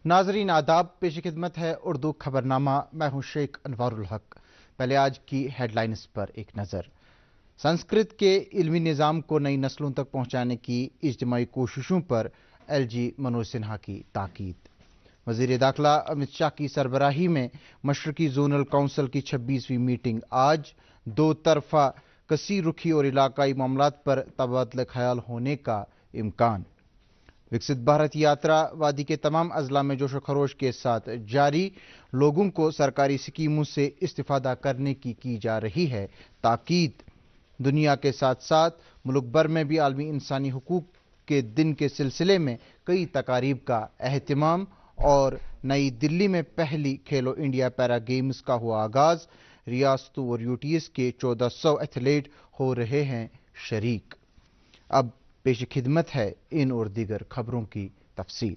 नाजरीन आदाब, पेश खिदमत है उर्दू खबरनामा। मैं हूं शेख अनवारुल हक। पहले आज की हेडलाइंस पर एक नज़र। संस्कृत के इल्मी निज़ाम को नई नस्लों तक पहुंचाने की इज्तिमाई कोशिशों पर एलजी मनोज सिन्हा की ताकीद। वज़ीर दाखिला अमित शाह की सरबराही में मशरकी जोनल काउंसिल की 26वीं मीटिंग आज। दो तरफा कसीर रुखी और इलाकाई मामलात पर तबादला ख्याल होने का इम्कान। विकसित भारत यात्रा वादी के तमाम अजला में जोश खरोश के साथ जारी। लोगों को सरकारी स्कीमों से इस्तिफादा करने की जा रही है ताकीद। दुनिया के साथ साथ मुल्क भर में भी आलमी इंसानी हुकूक के दिन के सिलसिले में कई तकारीब का एहतमाम। और नई दिल्ली में पहली खेलो इंडिया पैरा गेम्स का हुआ आगाज। रियासतों और यूटीएस के 1400 एथलीट हो रहे हैं शरीक। अब पेश खिदमत है इन और दीगर खबरों की तफसील।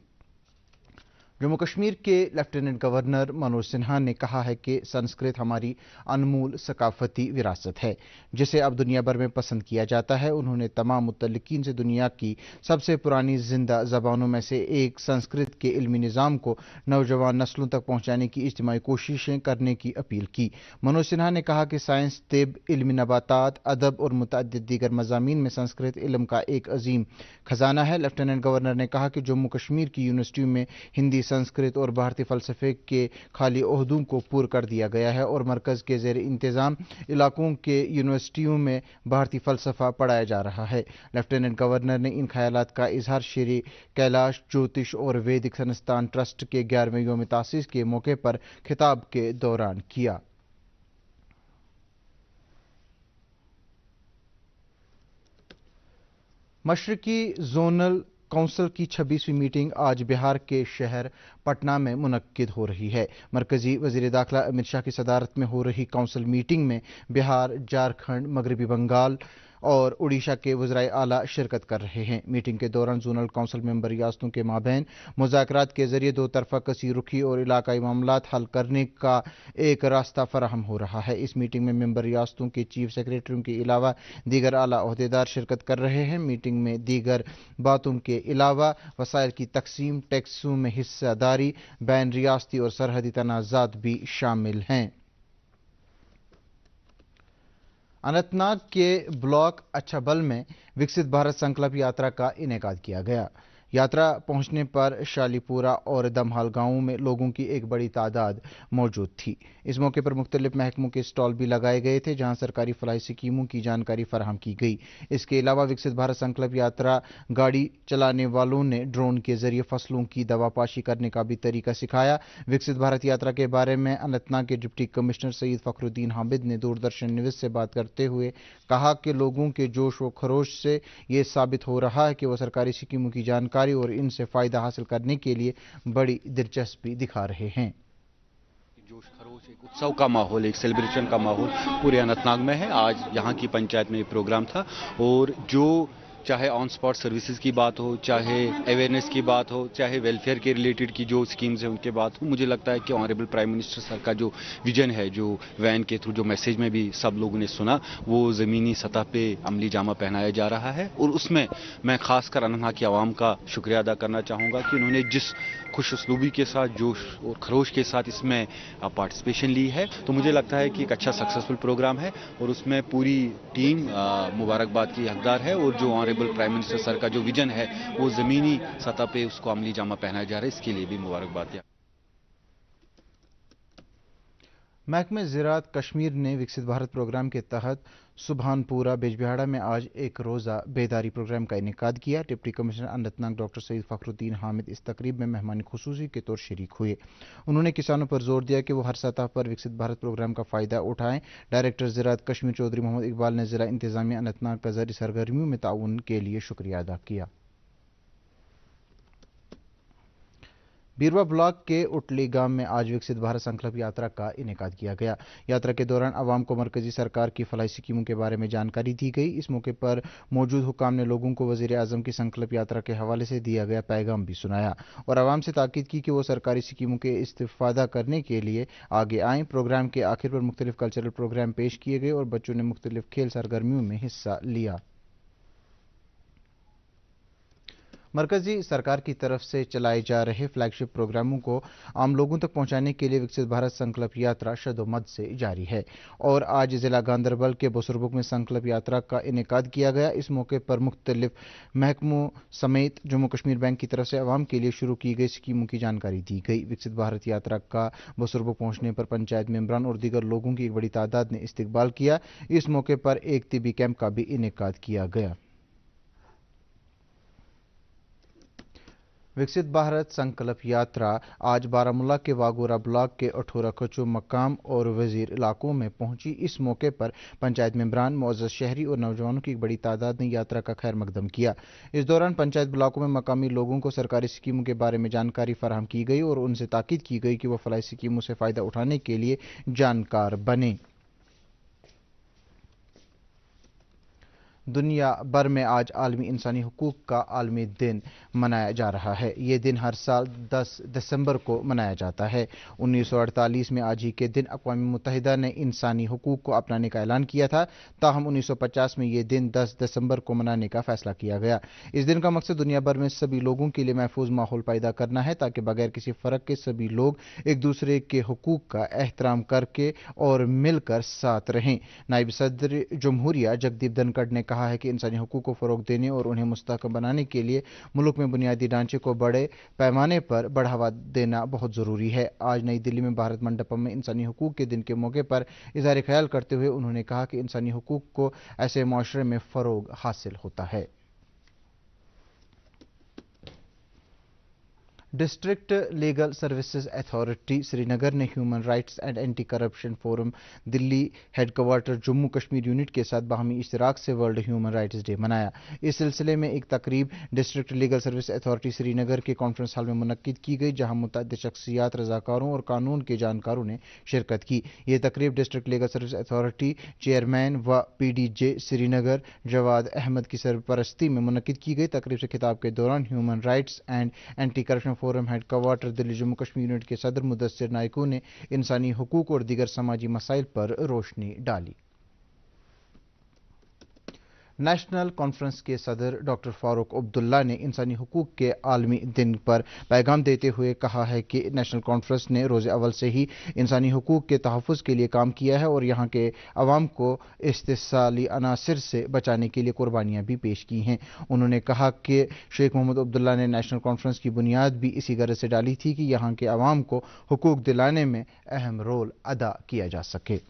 जम्मू कश्मीर के लेफ्टिनेंट गवर्नर मनोज सिन्हा ने कहा है कि संस्कृत हमारी अनमोल सकाफती विरासत है जिसे अब दुनिया भर में पसंद किया जाता है। उन्होंने तमाम मुतल्लिकीन से दुनिया की सबसे पुरानी जिंदा जबानों में से एक संस्कृत के इल्मी निज़ाम को नौजवान नस्लों तक पहुंचाने की इज्तिमाई कोशिशें करने की अपील की। मनोज सिन्हा ने कहा कि साइंस, तिब, इल्मी नबातात, अदब और मुतअद्दिद दीगर मज़ामीन में संस्कृत इल्म का एक अजीम खजाना है। लेफ्टिनेंट गवर्नर ने कहा कि जम्मू कश्मीर की यूनिवर्सिटियों में हिंदी, संस्कृत और भारतीय फ़लसफ़े के खाली ओहदों को पूरा कर दिया गया है और मरकज़ के ज़ेर इंतज़ाम इलाकों के यूनिवर्सिटियों में भारतीय फ़लसफ़ा पढ़ाया जा रहा है। लेफ्टिनेंट गवर्नर ने इन ख्यालात का इजहार श्री कैलाश ज्योतिष और वैदिक संस्थान ट्रस्ट के 11वें योम तासीस के मौके पर खिताब के दौरान किया। मशरकी जोनल काउंसिल की 26वीं मीटिंग आज बिहार के शहर पटना में मुनक्किद हो रही है। मरकजी वज़ीर दाखिला अमित शाह की सदारत में हो रही काउंसिल मीटिंग में बिहार, झारखंड, मगरबी बंगाल और उड़ीसा के वज़राए आला शिरकत कर रहे हैं। मीटिंग के दौरान जोनल काउंसिल मेंबर रियासतों के माबैन मुज़ाकरात के जरिए दो तरफा कसीर रुखी और इलाकाई मामलात हल करने का एक रास्ता फराहम हो रहा है। इस मीटिंग में मेंबर रियासतों के चीफ सेक्रेटरियों के अलावा दीगर आला ओहदेदार शिरकत कर रहे हैं। मीटिंग में दीगर बातों के अलावा वसाइल की तकसीम, टैक्सों में हिस्सेदारी, बैन रियासती और सरहदी तनाज़ात भी शामिल हैं। अनंतनाग के ब्लॉक अच्छाबल में विकसित भारत संकल्प यात्रा का इनेकाद किया गया। यात्रा पहुंचने पर शालीपुरा और दमहाल गांवों में लोगों की एक बड़ी तादाद मौजूद थी। इस मौके पर मुख्तलिफ महकमों के स्टॉल भी लगाए गए थे जहां सरकारी फलाही स्कीमों की जानकारी फराहम की गई। इसके अलावा विकसित भारत संकल्प यात्रा गाड़ी चलाने वालों ने ड्रोन के जरिए फसलों की दवापाशी करने का भी तरीका सिखाया। विकसित भारत यात्रा के बारे में अनंतनाग के डिप्टी कमिश्नर सईद फखरुद्दीन हामिद ने दूरदर्शन न्यूज़ से बात करते हुए कहा कि लोगों के जोश व खरोश से ये साबित हो रहा है कि वह सरकारी स्कीमों की जानकारी और इनसे फायदा हासिल करने के लिए बड़ी दिलचस्पी दिखा रहे हैं। जोश खरोश, एक उत्सव का माहौल, एक सेलिब्रेशन का माहौल पूरे अनंतनाग में है। आज यहाँ की पंचायत में प्रोग्राम था और जो चाहे ऑन स्पॉट सर्विसेज की बात हो, चाहे अवेयरनेस की बात हो, चाहे वेलफेयर के रिलेटेड की जो स्कीम्स हैं उनके बात हो, मुझे लगता है कि ऑनरेबल प्राइम मिनिस्टर सर का जो विजन है, जो वैन के थ्रू जो मैसेज में भी सब लोगों ने सुना, वो ज़मीनी सतह पे अमली जामा पहनाया जा रहा है। और उसमें मैं खासकर अनंतनाग की आवाम का शुक्रिया अदा करना चाहूँगा कि उन्होंने जिस खुश उसलूबी के साथ, जोश और खरोश के साथ इसमें पार्टिसिपेशन ली है, तो मुझे लगता है कि एक अच्छा सक्सेसफुल प्रोग्राम है और उसमें पूरी टीम मुबारकबाद की हकदार है। और जो ऑनरेबल प्राइम मिनिस्टर सर का जो विजन है वो ज़मीनी सतह पे उसको अमली जामा पहनाया जा रहा है, इसके लिए भी मुबारकबाद दिया। महकमे ज़राअत कश्मीर ने विकसित भारत प्रोग्राम के तहत सुबहानपुरा बिजबिहाड़ा में आज एक रोज़ा बेदारी प्रोग्राम का इनेकाद किया। Deputy commissioner Anantnag doctor Saeed Fakhruddin Hamid इस तकरीब में मेहमान खुसूसी के तौर शरीक हुए। उन्होंने किसानों पर जोर दिया कि वो हर सतह पर विकसित भारत प्रोग्राम का फ़ायदा उठाएं। डायरेक्टर ज़राअत कश्मीर चौधरी मोहम्मद इकबाल ने ज़िला इंतज़ामिया अनंतनाग का ज़राई सरगर्मियों में ताउन के लिए शुक्रिया अदा किया। बीरवा ब्लॉक के उटली गांव में आज विकसित भारत संकल्प यात्रा का इनेकाद किया गया। यात्रा के दौरान आवाम को मरकजी सरकार की फलाही स्कीमों के बारे में जानकारी दी गई। इस मौके पर मौजूद हुकाम ने लोगों को वज़ीर आज़म की संकल्प यात्रा के हवाले से दिया गया पैगाम भी सुनाया और आवाम से ताकीद की कि वो सरकारी स्कीमों के इस्तिफादा करने के लिए आगे आएँ। प्रोग्राम के आखिर पर मुख्तलिफ कल्चरल प्रोग्राम पेश किए गए और बच्चों ने मुख्तलिफ खेल सरगर्मियों में हिस्सा लिया। मरकजी सरकार की तरफ से चलाए जा रहे फ्लैगशिप प्रोग्रामों को आम लोगों तक पहुंचाने के लिए विकसित भारत संकल्प यात्रा शदोमद से जारी है और आज जिला गांधरबल के बुसुर्बुक में संकल्प यात्रा का इनेकाद किया गया। इस मौके पर मुख्तलिफ महकमों समेत जम्मू कश्मीर बैंक की तरफ से आवाम के लिए शुरू की गई स्कीमों की जानकारी दी गई। विकसित भारत यात्रा का बुसुर्बुक पहुंचने पर पंचायत मेंबरान और दीगर लोगों की एक बड़ी तादाद ने इस्तकबाल किया। इस मौके पर एक तिबी कैंप का भी इनेकाद किया गया। विकसित भारत संकल्प यात्रा आज बारामूला के वागोरा ब्लॉक के अठोरा कचू मकाम और वजीर इलाकों में पहुंची। इस मौके पर पंचायत मेंबरान, मुअज़्ज़ज़ शहरी और नौजवानों की एक बड़ी तादाद ने यात्रा का खैर मकदम किया। इस दौरान पंचायत ब्लॉकों में मकामी लोगों को सरकारी स्कीमों के बारे में जानकारी फराहम की गई और उनसे ताकीद की गई कि वह फलाही स्कीमों से फ़ायदा उठाने के लिए जानकार बने। दुनिया भर में आज आलमी इंसानी हुकूक का आलमी दिन मनाया जा रहा है। ये दिन हर साल 10 दिसंबर को मनाया जाता है। 1948 में आज ही के दिन अक़वाम मुत्तहिदा ने इंसानी हुकूक को अपनाने का ऐलान किया था। ताहम 1950 में ये दिन 10 दिसंबर को मनाने का फैसला किया गया। इस दिन का मकसद दुनिया भर में सभी लोगों के लिए महफूज माहौल पैदा करना है ताकि बगैर किसी फ़र्क के सभी लोग एक दूसरे के हुकूक का एहतराम करके और मिलकर साथ रहें। नायब सदर जमहूरिया जगदीप धनखड़ ने कहा है कि इंसानी हुकूक को फ़रोग़ देने और उन्हें मुस्तहकम बनाने के लिए मुल्क में बुनियादी ढांचे को बड़े पैमाने पर बढ़ावा देना बहुत ज़रूरी है। आज नई दिल्ली में भारत मंडपम में इंसानी हुकूक के दिन के मौके पर इज़हार ख्याल करते हुए उन्होंने कहा कि इंसानी हुकूक को ऐसे मुआशरे में फ़रोग़ हासिल होता है। District legal services authority Srinagar ने human rights and anti corruption forum Delhi headquarter Jammu Kashmir unit के साथ बाहमी इश्तराक से वर्ल्ड ह्यूमन राइट्स डे मनाया। इस सिलसिले में एक तकरीब district legal service authority Srinagar के कॉन्फ्रेंस हॉल में मुनक्किद की गई, जहां मुतअद्दिद शख्सियात, रज़ाकारों और कानून के जानकारों ने शिरकत की। ये तकरीब district legal service authority chairman व PDJ श्रीनगर जवाद अहमद की सरपरस्ती में मुनक्किद की गई। तकरीब से खिताब के दौरान human rights and anti corruption forum headquarter Delhi Jammu Kashmir unit के सदर मुदस्सिर नाइकू ने इंसानी हुकूक और दीगर समाजी मसाइल पर रोशनी डाली। नेशनल कॉन्फ्रेंस के सदर डॉक्टर फारूक अब्दुल्ला ने इंसानी हुकूक के आलमी दिन पर पैगाम देते हुए कहा है कि नेशनल कॉन्फ्रेंस ने रोज़ अव्वल से ही इंसानी हुकूक के तहफ़्फ़ुज़ के लिए काम किया है और यहाँ के अवाम को इस्तिसाली अनासिर से बचाने के लिए कुर्बानियाँ भी पेश की हैं। उन्होंने कहा कि शेख मोहम्मद अब्दुल्ला ने नेशनल कॉन्फ्रेंस की बुनियाद भी इसी गरज से डाली थी कि यहाँ के अवाम को हुकूक दिलाने में अहम रोल अदा किया जा सके।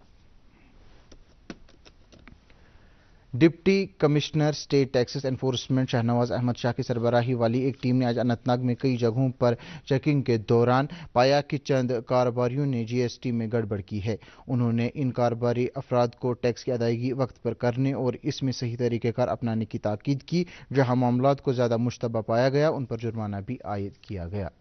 Deputy commissioner state taxes enforcement Shahnawaz Ahmad Shah की सरबराही वाली एक टीम ने आज अनंतनाग में कई जगहों पर चेकिंग के दौरान पाया कि चंद कारोबारियों ने GST में गड़बड़ की है। उन्होंने इन कारोबारी अफराद को टैक्स की अदायगी वक्त पर करने और इसमें सही तरीक़ेकार अपनाने की ताकीद की। जहां मामलात को ज़्यादा मुश्तबा पाया गया, उन पर जुर्माना भी आयद किया गया।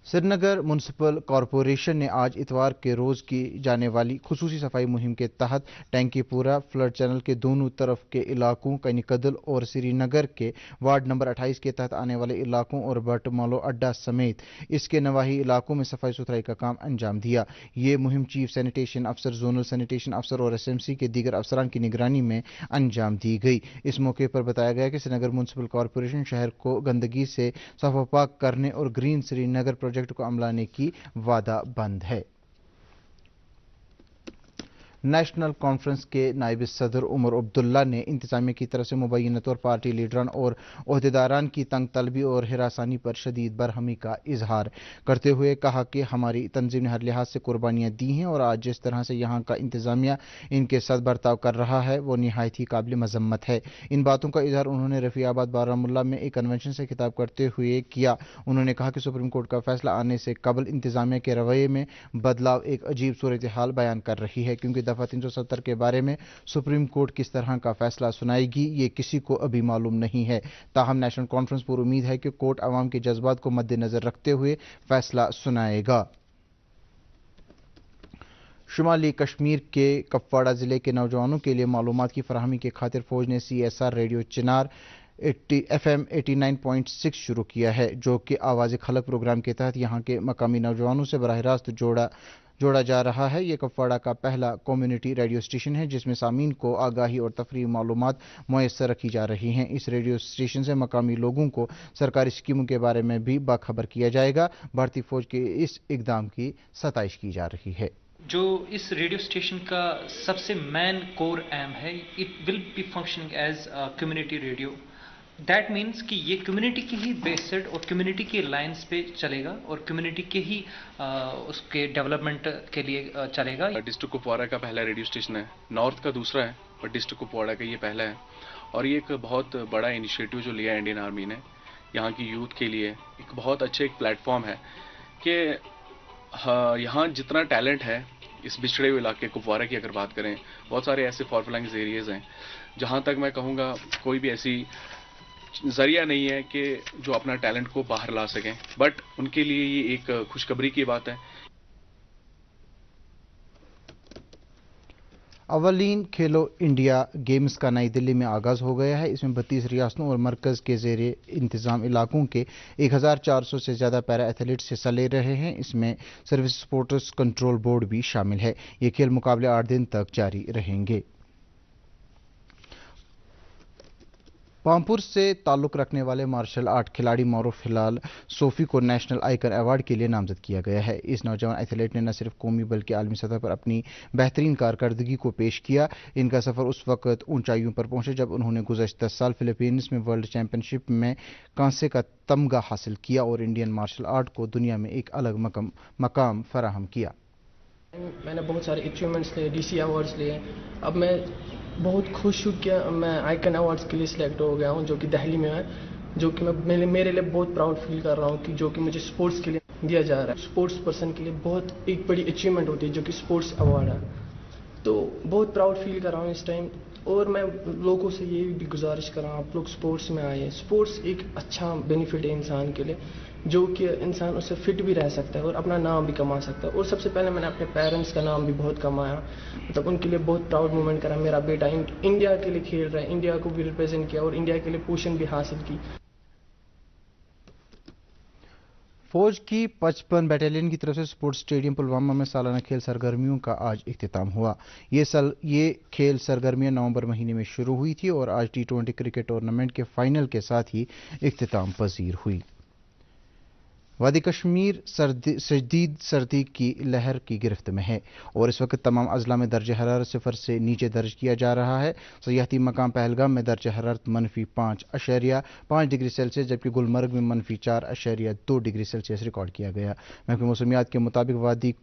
श्रीनगर म्युनिसिपल कॉरपोरेशन ने आज इतवार के रोज़ की जाने वाली खुसूसी सफाई मुहिम के तहत टैंकीपुरा फ्लड चैनल के दोनों तरफ के इलाकों कनिकदल और श्रीनगर के वार्ड नंबर 28 के तहत आने वाले इलाकों और बटमालो अड्डा समेत इसके नवाही इलाकों में सफाई सुथराई का काम अंजाम दिया। ये मुहिम चीफ सैनिटेशन अफसर, जोनल सैनिटेशन अफसर और SMC के दीगर अफसरान की निगरानी में अंजाम दी गई। इस मौके पर बताया गया कि श्रीनगर म्युनिसिपल कॉरपोरेशन शहर को गंदगी से साफ करने और ग्रीन श्रीनगर प्रोजेक्ट को अमलाने की वादा बंद है। नेशनल कॉन्फ्रेंस के नायब सदर उमर अब्दुल्ला ने इंतजामिया की तरफ से मुबैना तौर पार्टी लीडरान और ओहदेदारान की तंग तलबी और हिरासानी पर शदीद बरहमी का इजहार करते हुए कहा कि हमारी तंजीम ने हर लिहाज से कुर्बानियाँ दी हैं और आज जिस तरह से यहाँ का इंतजामिया इनके साथ बर्ताव कर रहा है वो निहायत ही काबिल मजम्मत है। इन बातों का इजहार उन्होंने रफ़ियाबाद बारामूला में एक कन्वेंशन से खिताब करते हुए किया। उन्होंने कहा कि सुप्रीम कोर्ट का फैसला आने से कबल इंतजामिया के रवैये में बदलाव एक अजीब सूरत हाल बयान कर रही है, क्योंकि दफ़ा 370 के बारे में सुप्रीम कोर्ट किस तरह का फैसला सुनाएगी ये किसी को अभी मालूम नहीं है। ताहम नेशनल कॉन्फ्रेंस पर उम्मीद है कि कोर्ट अवाम के जज्बात को मद्देनजर रखते हुए फैसला सुनाएगा। शुमाली कश्मीर के कपवाड़ा ज़िले के नौजवानों के लिए मालूमात की फराहमी की खातिर फ़ौज ने CSR रेडियो चिनार FM 89.6 शुरू किया है, जो कि आवाज़ खलक प्रोग्राम के तहत यहाँ के मकामी नौजवानों से बराह रास्त जोड़ा जा रहा है। ये कुपवाड़ा का पहला कम्युनिटी रेडियो स्टेशन है जिसमें सामीन को आगाही और तफरीही मालूमात मुयस्सर रखी जा रही हैं। इस रेडियो स्टेशन से मकामी लोगों को सरकारी स्कीमों के बारे में भी बाखबर किया जाएगा। भारतीय फौज के इस इकदाम की सताइश की जा रही है। जो इस रेडियो स्टेशन का सबसे मेन कोर एम है, it will be functioning as community radio. That means कि ये कम्युनिटी की ही बेस्ड और कम्युनिटी के लाइंस पे चलेगा और कम्युनिटी के ही उसके डेवलपमेंट के लिए चलेगा। डिस्ट्रिक्ट कुपवाड़ा का पहला रेडियो स्टेशन है, नॉर्थ का दूसरा है और डिस्ट्रिक्ट कुपवाड़ा का ये पहला है। और ये एक बहुत बड़ा इनिशिएटिव जो लिया है इंडियन आर्मी ने यहाँ की यूथ के लिए, एक बहुत अच्छे एक प्लेटफॉर्म है कि यहाँ जितना टैलेंट है इस बिछड़े हुए इलाके कुपवाड़ा की अगर बात करें, बहुत सारे ऐसे फॉरफ्लैंग्स एरियाज हैं जहाँ तक मैं कहूँगा कोई भी ऐसी जरिया नहीं है कि जो अपना टैलेंट को बाहर ला सकें, बट उनके लिए ये एक खुशखबरी की बात है। अवलीन खेलो इंडिया गेम्स का नई दिल्ली में आगाज हो गया है। इसमें 32 रियासतों और मरकज के जेरे इंतजाम इलाकों के 1400 से ज्यादा पैरा एथलीट्स हिस्सा ले रहे हैं। इसमें सर्विस स्पोर्ट्स कंट्रोल बोर्ड भी शामिल है। ये खेल मुकाबले 8 दिन तक जारी रहेंगे। पामपुर से ताल्लुक रखने वाले मार्शल आर्ट खिलाड़ी मारूफ हिलाल सोफी को नेशनल आइकन अवार्ड के लिए नामजद किया गया है। इस नौजवान एथलीट ने न सिर्फ कौमी बल्कि आलमी सतह पर अपनी बेहतरीन कारकर्दगी को पेश किया। इनका सफर उस वक्त ऊंचाइयों पर पहुंचे जब उन्होंने गुज़श्ता साल फिलीपींस में वर्ल्ड चैंपियनशिप में कांसे का तमगा हासिल किया और इंडियन मार्शल आर्ट को दुनिया में एक अलग मकाम फराहम किया। मैंने बहुत सारे अचीवमेंट्स लिए, डीसी अवार्ड्स लिए। अब मैं बहुत खुश हूँ कि मैं आइकन अवार्ड्स के लिए सिलेक्ट हो गया हूँ, जो कि दिल्ली में है, जो कि मैं मेरे लिए बहुत प्राउड फील कर रहा हूँ कि जो कि मुझे स्पोर्ट्स के लिए दिया जा रहा है। स्पोर्ट्स पर्सन के लिए बहुत एक बड़ी अचीवमेंट होती है जो कि स्पोर्ट्स अवार्ड है, तो बहुत प्राउड फील कर रहा हूँ इस टाइम। और मैं लोगों से ये भी गुजारिश कर रहा हूँ, आप लोग स्पोर्ट्स में आए। स्पोर्ट्स एक अच्छा बेनिफिट है इंसान के लिए, जो कि इंसान उससे फिट भी रह सकता है और अपना नाम भी कमा सकता है। और सबसे पहले मैंने अपने पेरेंट्स का नाम भी बहुत कमाया, मतलब उनके लिए बहुत प्राउड मोमेंट करा। मेरा बेटा इंडिया के लिए खेल रहा है, इंडिया को भी रिप्रेजेंट किया और इंडिया के लिए पोजीशन भी हासिल की। फौज की 55 बटालियन की तरफ से स्पोर्ट्स स्टेडियम पुलवामा में सालाना खेल सरगर्मियों का आज इख्तिताम हुआ। ये खेल सरगर्मियां नवंबर महीने में शुरू हुई थी और आज T20 क्रिकेट टूर्नामेंट के फाइनल के साथ ही इख्तिताम पजीर हुई। वादी कश्मीर शदीद सर्दी की लहर की गिरफ्त में है और इस वक्त तमाम अजला में दर्ज हरारत 0 से नीचे दर्ज किया जा रहा है। सयाहती मकाम पहलगाम में दर्ज हरारत -5.5 डिग्री सेल्सियस जबकि गुलमर्ग में -4.2 डिग्री सेल्सियस रिकॉर्ड किया गया। महकमे मौसमियात के मुताबिक वादी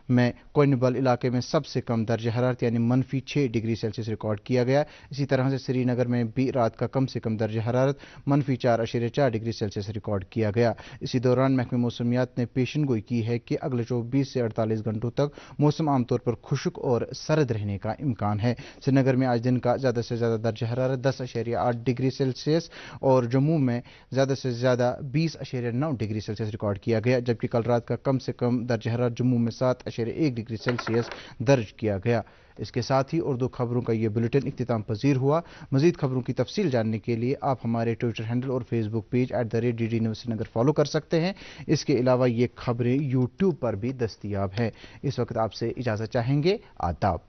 में कोइनबल इलाके में सबसे कम दर्ज हरारत यानी -6 डिग्री सेल्सियस रिकॉर्ड किया गया। इसी तरह से श्रीनगर में भी रात का कम से कम दर्ज हरारत -4.4 डिग्री सेल्सियस रिकॉर्ड किया गया। इसी दौरान महकमे मौसमियात ने पेशनगोई की है कि अगले 24 से 48 घंटों तक मौसम आमतौर पर खुश्क और सर्द रहने का इम्कान है। श्रीनगर में आज दिन का ज़्यादा से ज़्यादा दर्ज हरारत 10.8 डिग्री सेल्सियस और जम्मू में ज़्यादा से ज़्यादा 20.9 डिग्री सेल्सियस रिकॉर्ड किया गया, जबकि कल रात का कम से कम दर्ज हरारत जम्मू में 7.1 डिग्री सेल्सियस दर्ज किया गया। इसके साथ ही उर्दू खबरों का यह बुलेटिन इख्तिताम पजीर हुआ। मजीद खबरों की तफसील जानने के लिए आप हमारे ट्विटर हैंडल और Facebook page @DD News Srinagar follow कर सकते हैं। इसके अलावा ये खबरें यूट्यूब पर भी दस्तयाब हैं। इस वक्त आपसे इजाज़त चाहेंगे। आदाब।